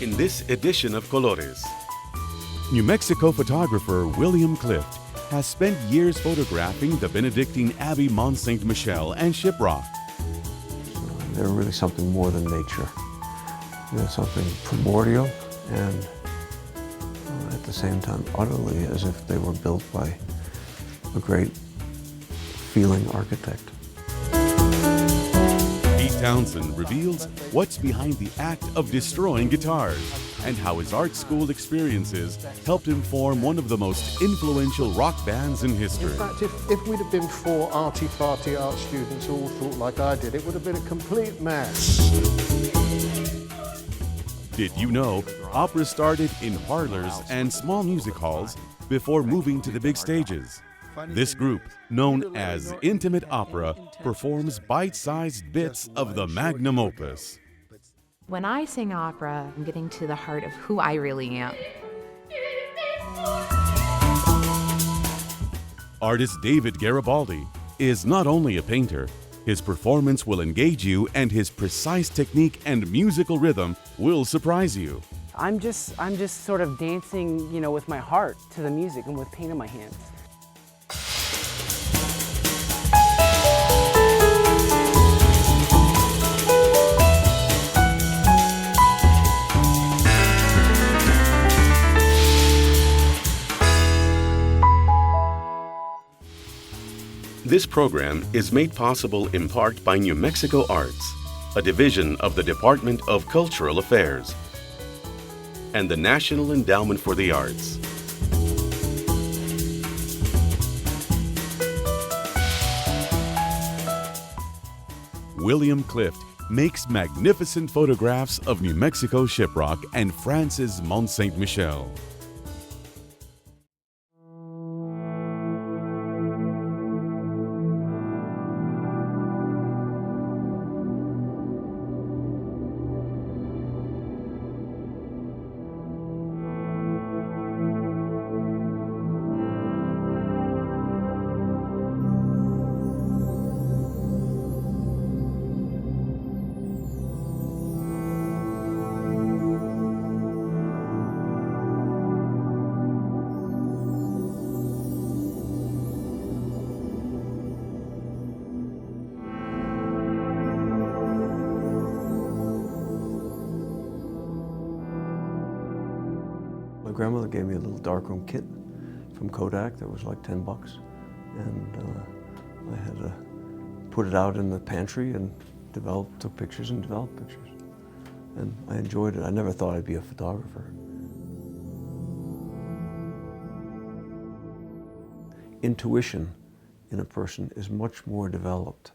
in this edition of Colores. New Mexico photographer William Clift has spent years photographing the Benedictine Abbey Mont Saint Michel and Shiprock. They're really something more than nature. They're something primordial and at the same time utterly as if they were built by a great feeling architect. Pete Townsend reveals what's behind the act of destroying guitars and how his art school experiences helped him form one of the most influential rock bands in history. In fact, if we'd have been four arty-farty art students who all thought like I did, it would have been a complete mess. Did you know opera started in parlors and small music halls before moving to the big stages? This group, known as Intimate Opera, performs bite-sized bits of the magnum opus. When I sing opera, I'm getting to the heart of who I really am. Artist David Garibaldi is not only a painter, his performance will engage you and his precise technique and musical rhythm will surprise you. I'm just sort of dancing, with my heart to the music and with paint in my hands. This program is made possible in part by New Mexico Arts, a division of the Department of Cultural Affairs, and the National Endowment for the Arts. William Clift makes magnificent photographs of New Mexico Shiprock and France's Mont Saint Michel. My grandmother gave me a little darkroom kit from Kodak that was like 10 bucks. And I had to put it out in the pantry and took pictures and developed pictures. And I enjoyed it. I never thought I'd be a photographer. Intuition in a person is much more developed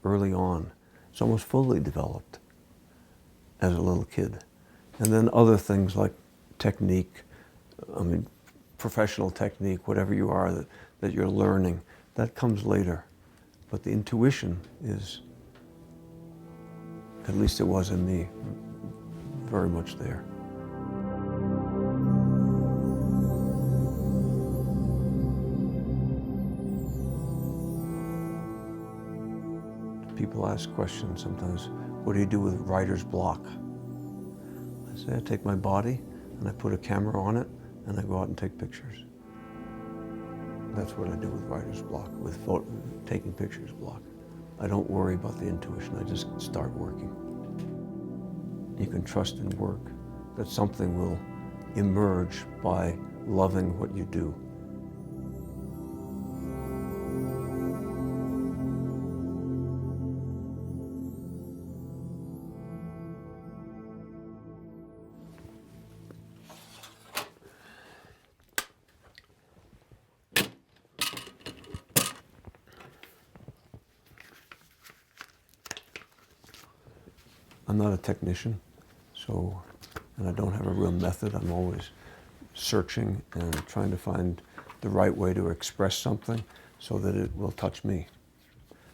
early on. It's almost fully developed as a little kid. And then other things like technique, professional technique, whatever you are that you're learning, that comes later. But the intuition is, at least it was in me, very much there. People ask questions sometimes, what do you do with writer's block? I say, I take my body and I put a camera on it and I go out and take pictures. That's what I do with writer's block, with taking pictures block. I don't worry about the intuition, I just start working. You can trust in work that something will emerge by loving what you do. I'm not a technician, and I don't have a real method. I'm always searching and trying to find the right way to express something so that it will touch me.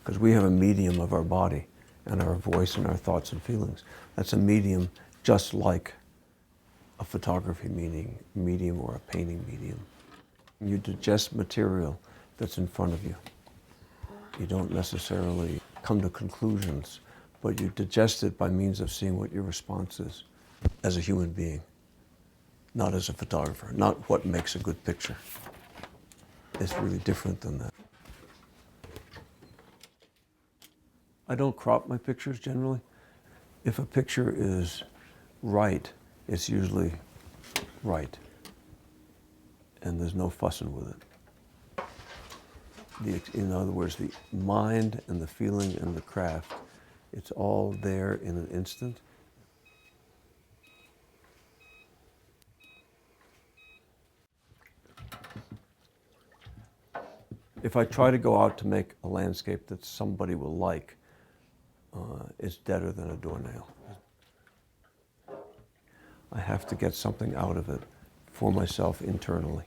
Because we have a medium of our body and our voice and our thoughts and feelings. That's a medium just like a photography medium or a painting medium. You digest material that's in front of you. You don't necessarily come to conclusions, but you digest it by means of seeing what your response is. as a human being, not as a photographer, not what makes a good picture. It's really different than that. I don't crop my pictures generally. If a picture is right, it's usually right, and there's no fussing with it. In other words, the mind and the feeling and the craft, it's all there in an instant. If I try to go out to make a landscape that somebody will like, it's deader than a doornail. I have to get something out of it for myself internally.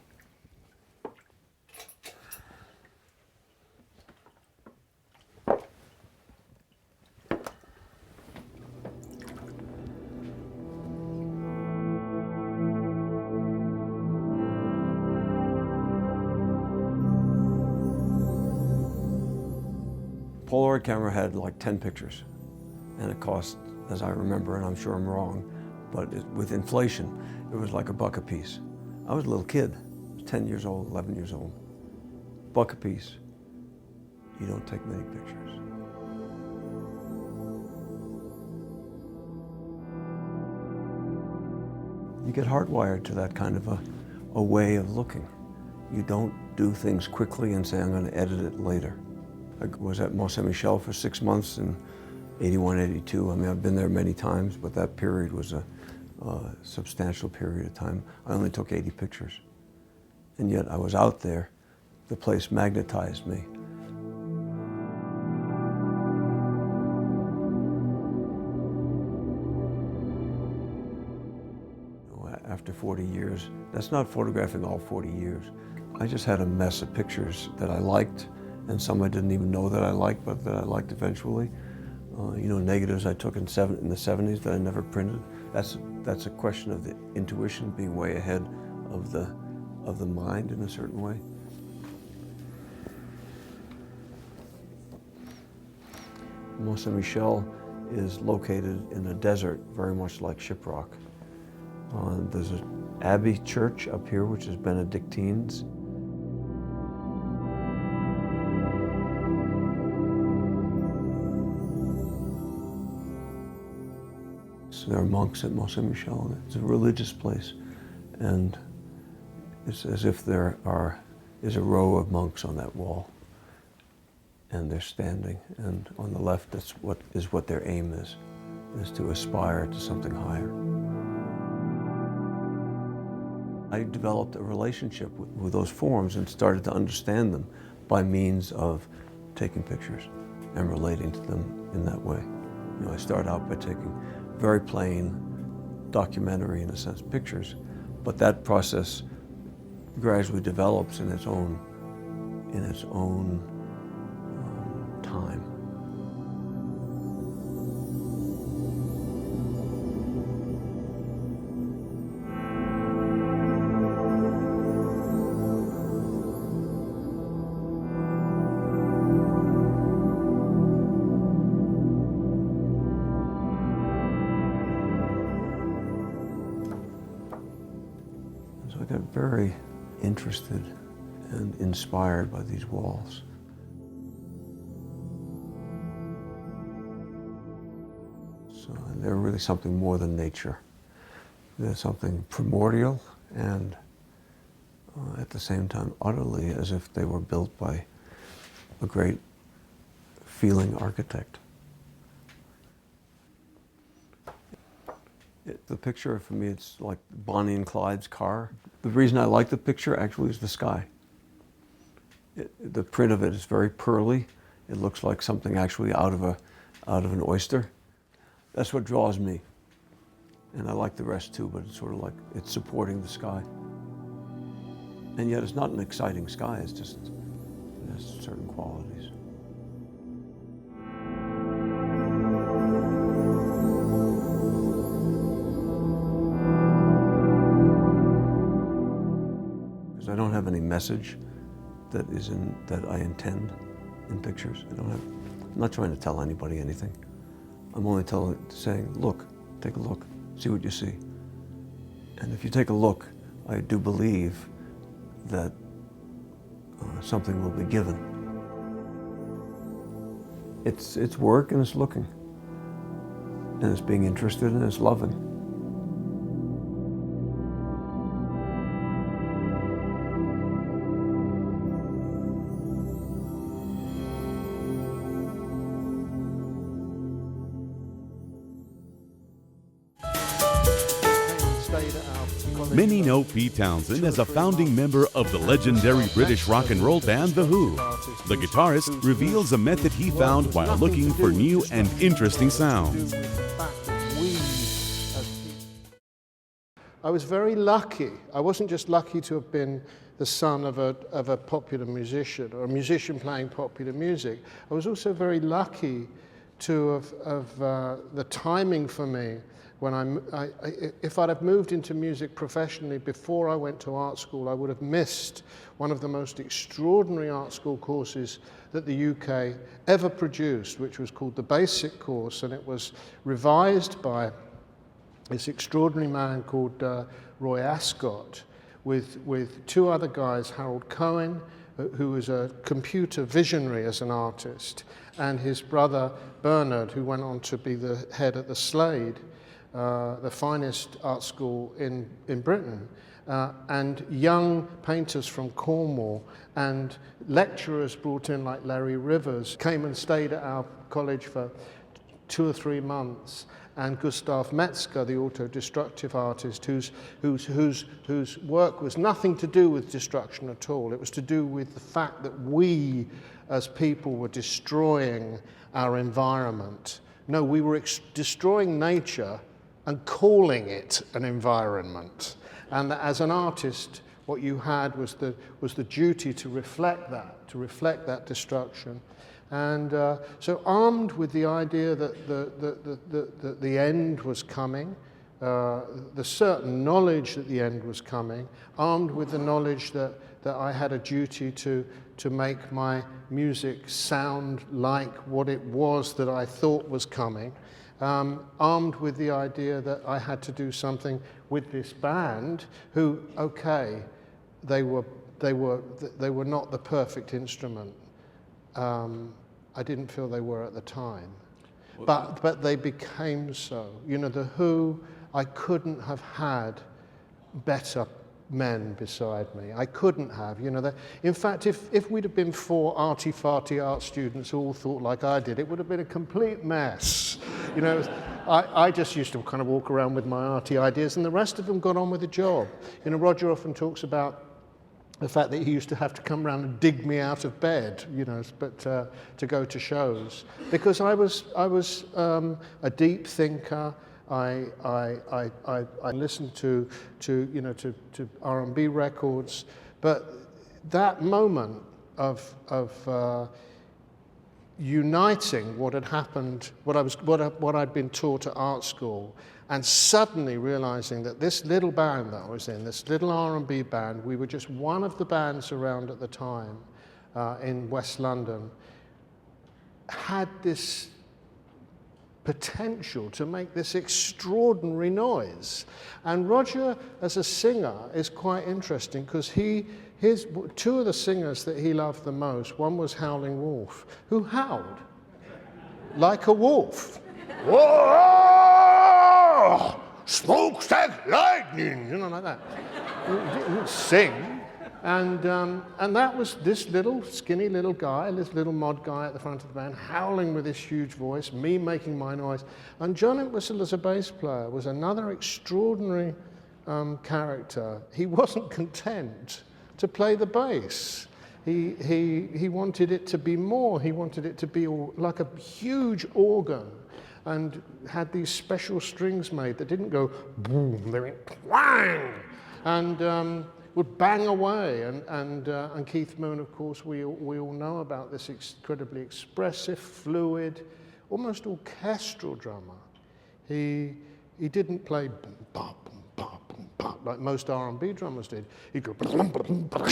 Polaroid camera had like 10 pictures, and it cost, as I remember, and I'm sure I'm wrong, but with inflation, it was like $1 a piece. I was a little kid, 10 years old, 11 years old. $1 a piece. You don't take many pictures. You get hardwired to that kind of a way of looking. You don't do things quickly and say, I'm going to edit it later. I was at Mont Saint-Michel for 6 months in 81, 82. I mean, I've been there many times, but that period was a substantial period of time. I only took 80 pictures. And yet I was out there. The place magnetized me. After 40 years, that's not photographing all 40 years. I just had a mess of pictures that I liked, and some I didn't even know that I liked, but that I liked eventually. You know, negatives I took in the 70s that I never printed. That's a question of the intuition being way ahead of the mind in a certain way. Mont Saint-Michel is located in a desert, very much like Shiprock. There's an abbey church up here, which is Benedictines. So there are monks at Mont Saint-Michel. It's a religious place, and it's as if there is a row of monks on that wall, and they're standing. And on the left, that's what their aim is to aspire to something higher. I developed a relationship with those forms and started to understand them by means of taking pictures and relating to them in that way. You know, I started out by taking very plain, documentary, in a sense, pictures, but that process gradually develops in its own time. So I got very interested and inspired by these walls. So they're really something more than nature. They're something primordial and at the same time utterly as if they were built by a great feeling architect. The picture, for me, it's like Bonnie and Clyde's car. The reason I like the picture actually is the sky. The print of it is very pearly. It looks like something actually out of an oyster. That's what draws me. And I like the rest too, but it's sort of like it's supporting the sky. And yet it's not an exciting sky, it's just, it has certain qualities. I don't have any message that I intend in pictures. I'm not trying to tell anybody anything. I'm only saying, look, take a look. see what you see. And if you take a look, I do believe that something will be given. It's work and it's looking. And it's being interested and it's loving. Many know Pete Townsend as a founding member of the legendary British rock and roll band The Who. The guitarist reveals a method he found while looking for new and interesting sounds. I was very lucky. I wasn't just lucky to have been the son of a popular musician or a musician playing popular music. I was also very lucky to have the timing for me. When if I'd have moved into music professionally before I went to art school, I would have missed one of the most extraordinary art school courses that the UK ever produced, which was called the Basic Course, and it was revised by this extraordinary man called Roy Ascott, with two other guys, Harold Cohen, who was a computer visionary as an artist, and his brother Bernard, who went on to be the head at the Slade, the finest art school in Britain, and young painters from Cornwall and lecturers brought in like Larry Rivers came and stayed at our college for 2 or 3 months, and Gustav Metzger, the auto-destructive artist, whose work was nothing to do with destruction at all. It was to do with the fact that we as people were destroying our environment. No, we were destroying nature and calling it an environment. And as an artist, what you had was the duty to reflect that destruction. And so armed with the idea that the end was coming, the certain knowledge that the end was coming, armed with the knowledge that I had a duty to make my music sound like what it was that I thought was coming, armed with the idea that I had to do something with this band, who, okay, they were not the perfect instrument. I didn't feel they were at the time, but they became so. You know, The Who, I couldn't have had better men beside me. I couldn't have, you know. In fact, if we'd have been 4 arty-farty art students who all thought like I did, it would have been a complete mess. You know, I just used to kind of walk around with my arty ideas, and the rest of them got on with the job. You know, Roger often talks about the fact that he used to have to come round and dig me out of bed, you know, but to go to shows, because I was a deep thinker. I listened to you know to R&B records, but that moment of uniting what had happened, what I'd been taught at art school, and suddenly realizing that this little band that I was in, this little R&B band, we were just one of the bands around at the time in West London, had this potential to make this extraordinary noise. And Roger, as a singer, is quite interesting, because his 2 of the singers that he loved the most, one was Howling Wolf, who howled like a wolf. Whoa! Smokestack lightning, you know, like that. He didn't sing. And that was this little skinny little guy, this little mod guy at the front of the band, howling with this huge voice, me making my noise. And John Entwistle as a bass player was another extraordinary character. He wasn't content to play the bass. He wanted it to be more. He wanted it to be like a huge organ, and had these special strings made that didn't go boom, they went twang, and would bang away. And Keith Moon, of course, we all know about this incredibly expressive, fluid, almost orchestral drummer. He didn't play boom, ba, boom, ba, boom, ba, like most R&B drummers did. He'd go boom, boom, boom.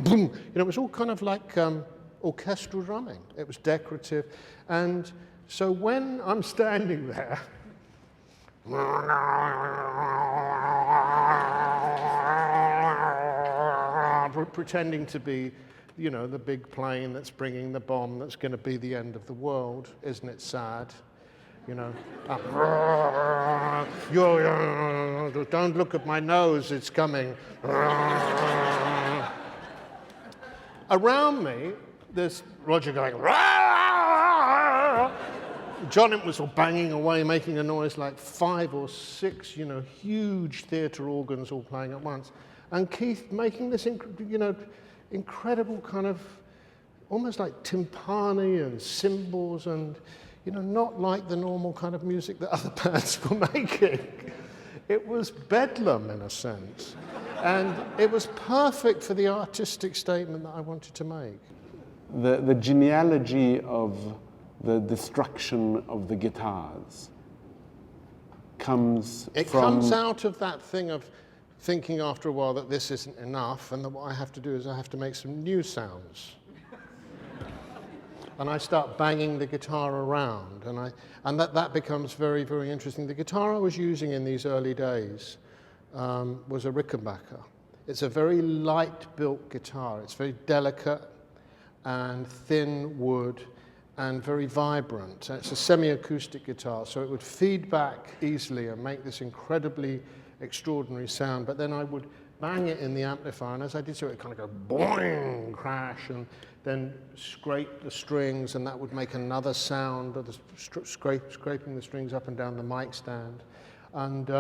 You know, it was all kind of like orchestral drumming. It was decorative. And So when I'm standing there, pretending to be, you know, the big plane that's bringing the bomb that's going to be the end of the world, isn't it sad? You know, don't look at my nose, it's coming. Around me, there's Roger going, John Entwistle banging away, making a noise like 5 or 6, you know, huge theatre organs all playing at once. And Keith making this, you know, incredible kind of, almost like timpani and cymbals and, you know, not like the normal kind of music that other bands were making. It was bedlam in a sense. And it was perfect for the artistic statement that I wanted to make. The genealogy of the destruction of the guitars comes comes out of that thing of thinking after a while that this isn't enough, and that what I have to do is I have to make some new sounds. And I start banging the guitar around, and that becomes very, very interesting. The guitar I was using in these early days was a Rickenbacker. It's a very light-built guitar. It's very delicate and thin wood and very vibrant. And it's a semi-acoustic guitar, so it would feed back easily and make this incredibly extraordinary sound. But then I would bang it in the amplifier, and as I did so, it kind of go boing, crash, and then scrape the strings, and that would make another sound of the scraping the strings up and down the mic stand. And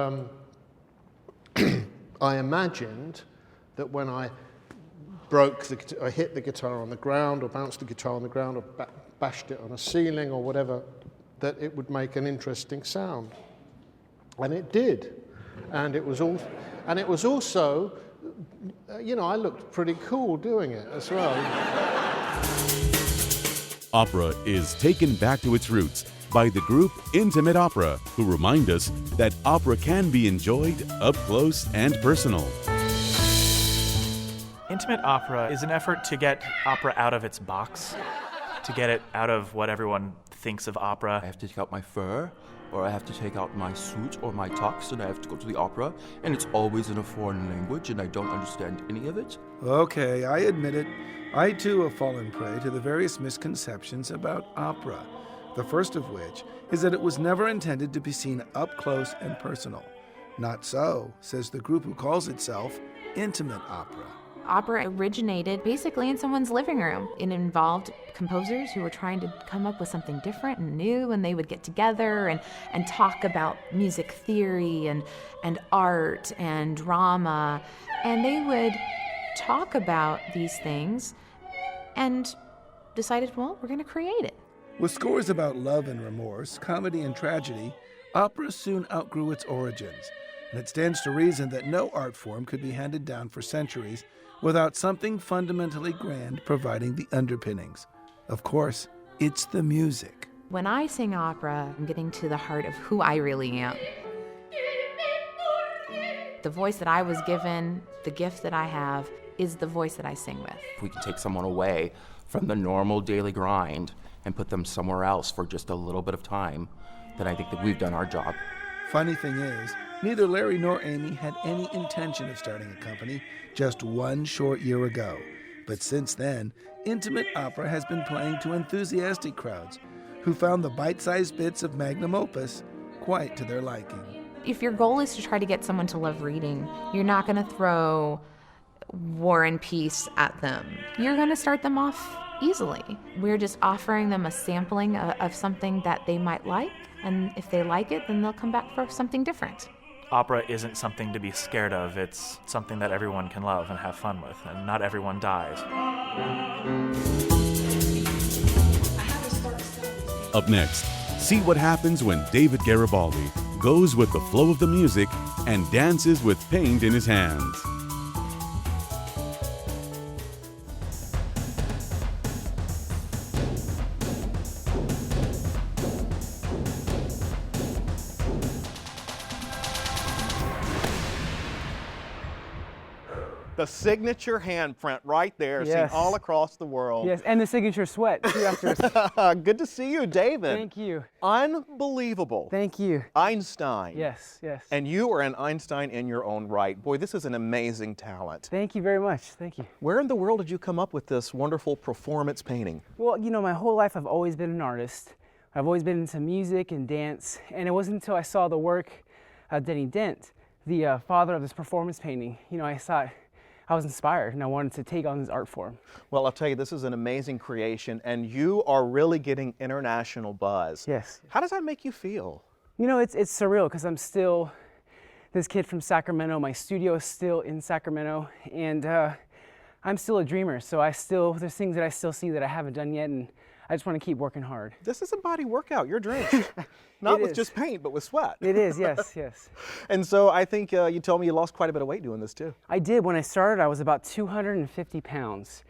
I imagined that when I I hit the guitar on the ground, or bounced the guitar on the ground, or bashed it on a ceiling, or whatever, that it would make an interesting sound. And it did. And it was also, you know, I looked pretty cool doing it as well. Opera is taken back to its roots by the group Intimate Opera, who remind us that opera can be enjoyed up close and personal. Intimate opera is an effort to get opera out of its box, to get it out of what everyone thinks of opera. I have to take out my fur, or I have to take out my suit or my tux, and I have to go to the opera, and it's always in a foreign language, and I don't understand any of it. Okay, I admit it. I too have fallen prey to the various misconceptions about opera, the first of which is that it was never intended to be seen up close and personal. Not so, says the group who calls itself Intimate Opera. Opera originated basically in someone's living room. It involved composers who were trying to come up with something different and new, and they would get together and talk about music theory and art and drama, and they would talk about these things and decided, well, we're going to create it. With scores about love and remorse, comedy and tragedy, opera soon outgrew its origins, and it stands to reason that no art form could be handed down for centuries without something fundamentally grand providing the underpinnings. Of course, it's the music. When I sing opera, I'm getting to the heart of who I really am. The voice that I was given, the gift that I have, is the voice that I sing with. If we can take someone away from the normal daily grind and put them somewhere else for just a little bit of time, then I think that we've done our job. Funny thing is, neither Larry nor Amy had any intention of starting a company just one short year ago. But since then, Intimate Opera has been playing to enthusiastic crowds who found the bite-sized bits of magnum opus quite to their liking. If your goal is to try to get someone to love reading, you're not going to throw War and Peace at them. You're going to start them off easily. We're just offering them a sampling of something that they might like, and if they like it, then they'll come back for something different. Opera isn't something to be scared of. It's something that everyone can love and have fun with, and not everyone dies. Up next, see what happens when David Garibaldi goes with the flow of the music and dances with paint in his hands. The signature handprint right there, Yes. seen all across the world. Yes, and the signature sweat too after. Good to see you, David. Thank you. Unbelievable. Thank you. Einstein. Yes, yes. And you are an Einstein in your own right. Boy, this is an amazing talent. Thank you very much. Thank you. Where in the world did you come up with this wonderful performance painting? Well, you know, my whole life I've always been an artist. I've always been into music and dance, and it wasn't until I saw the work of Denny Dent, the father of this performance painting, you know, I thought I was inspired and I wanted to take on this art form. Well, I'll tell you, this is an amazing creation, and you are really getting international buzz. Yes. How does that make you feel? You know, it's surreal because I'm still this kid from Sacramento. My studio is still in Sacramento, and I'm still a dreamer. So there's things that I still see that I haven't done yet, and I just want to keep working hard. This is a body workout. You're drenched. Not with just paint, but with sweat. It is, yes, yes. And so I think you told me you lost quite a bit of weight doing this too. I did. When I started, I was about 250 pounds.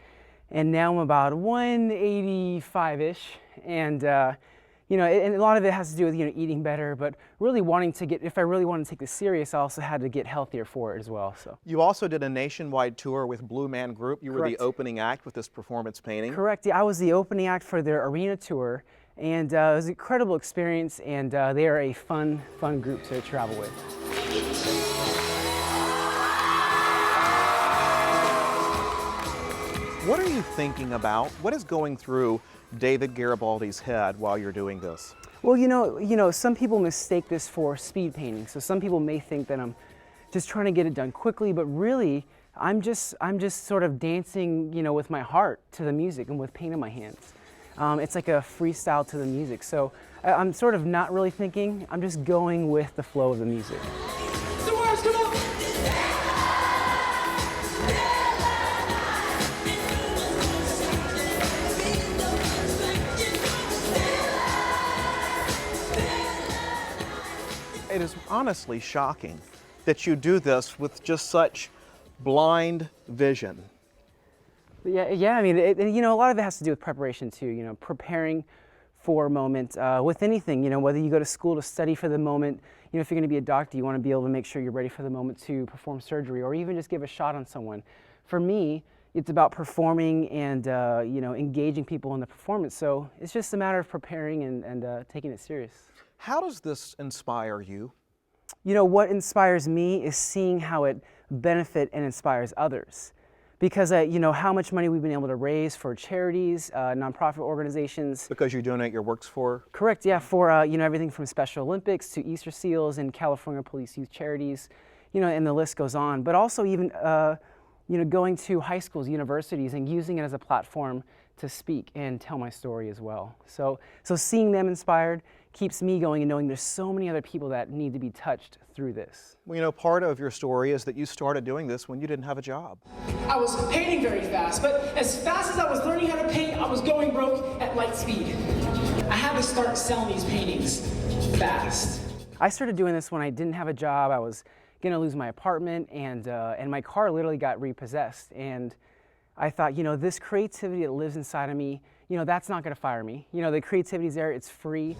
And now I'm about 185-ish. And, you know, and a lot of it has to do with, you know, eating better, but really wanting to if I really wanted to take this serious, I also had to get healthier for it as well, so. You also did a nationwide tour with Blue Man Group. You were the opening act with this performance painting. Correct. Yeah, I was the opening act for their arena tour, and it was an incredible experience, and they are a fun group to travel with. What are you thinking about? What is going through David Garibaldi's head while you're doing this? Well, you know, some people mistake this for speed painting. So some people may think that I'm just trying to get it done quickly, but really, I'm just sort of dancing, you know, with my heart to the music and with paint in my hands. It's like a freestyle to the music. So I'm sort of not really thinking. I'm just going with the flow of the music. The words come up. It is honestly shocking that you do this with just such blind vision. Yeah. I mean, you know, a lot of it has to do with preparation too. You know, preparing for a moment with anything. You know, whether you go to school to study for the moment. You know, if you're going to be a doctor, you want to be able to make sure you're ready for the moment to perform surgery, or even just give a shot on someone. For me, it's about performing and you know, engaging people in the performance. So it's just a matter of preparing and taking it serious. How does this inspire you? You know, what inspires me is seeing how it benefits and inspires others. Because, you know, how much money we've been able to raise for charities, nonprofit organizations. Because you donate your works for? Correct, yeah, for, you know, everything from Special Olympics to Easter Seals and California Police Youth Charities, you know, and the list goes on. But also even, you know, going to high schools, universities, and using it as a platform to speak and tell my story as well. So seeing them inspired keeps me going and knowing there's so many other people that need to be touched through this. Well, you know, part of your story is that you started doing this when you didn't have a job. I was painting very fast, but as fast as I was learning how to paint, I was going broke at light speed. I had to start selling these paintings fast. I started doing this when I didn't have a job. I was gonna lose my apartment, and my car literally got repossessed. And I thought, you know, this creativity that lives inside of me, you know, that's not gonna fire me. You know, the creativity's there, it's free.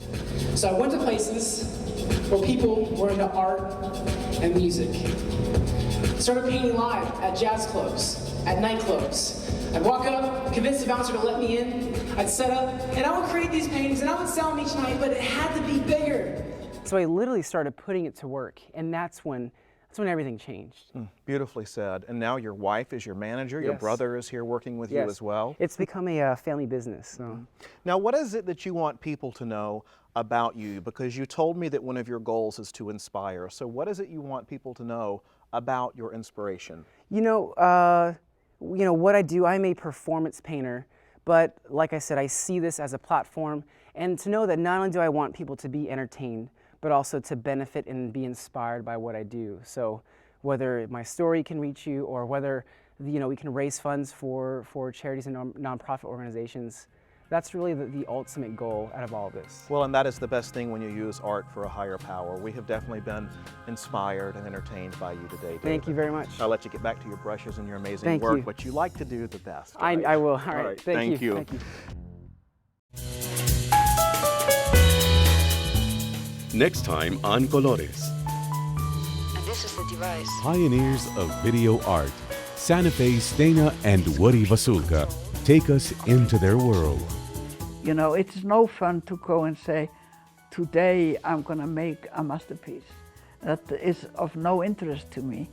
So I went to places where people were into art and music. Started painting live at jazz clubs, at nightclubs. I'd walk up, convince the bouncer to let me in, I'd set up, and I would create these paintings and I would sell them each night, but it had to be bigger. So I literally started putting it to work, and that's when everything changed. Beautifully said. And now your wife is your manager, your brother is here working with you as well. It's become a family business. So. Now, what is it that you want people to know about you? Because you told me that one of your goals is to inspire. So what is it you want people to know about your inspiration? You know what I do, I'm a performance painter, but like I said, I see this as a platform, and to know that not only do I want people to be entertained, but also to benefit and be inspired by what I do. So whether my story can reach you, or whether, you know, we can raise funds for charities and nonprofit organizations, that's really the ultimate goal out of all of this. Well, and that is the best thing when you use art for a higher power. We have definitely been inspired and entertained by you today, David. Thank you very much. I'll let you get back to your brushes and your amazing Thank work, you. what you like to do the best. I will. All right. Thank you. Thank you. Next time on Colores. And this is the device. Pioneers of video art. Santa Fe Stena and Woody Vasulka take us into their world. You know, it's no fun to go and say, today I'm going to make a masterpiece. That is of no interest to me.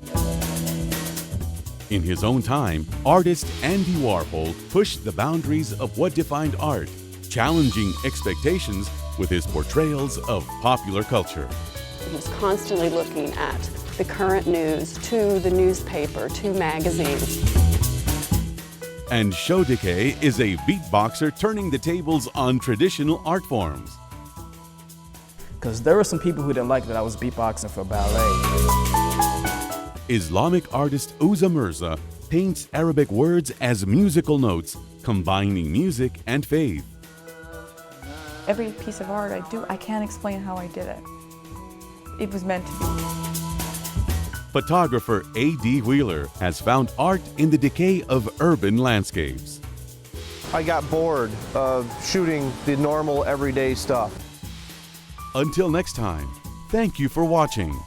In his own time, artist Andy Warhol pushed the boundaries of what defined art, challenging expectations with his portrayals of popular culture. He was constantly looking at the current news, to the newspaper, to magazines. And Shodike is a beatboxer turning the tables on traditional art forms. Because there were some people who didn't like that I was beatboxing for ballet. Islamic artist Uza Mirza paints Arabic words as musical notes, combining music and faith. Every piece of art I do, I can't explain how I did it. It was meant to be. Photographer A.D. Wheeler has found art in the decay of urban landscapes. I got bored of shooting the normal everyday stuff. Until next time, thank you for watching.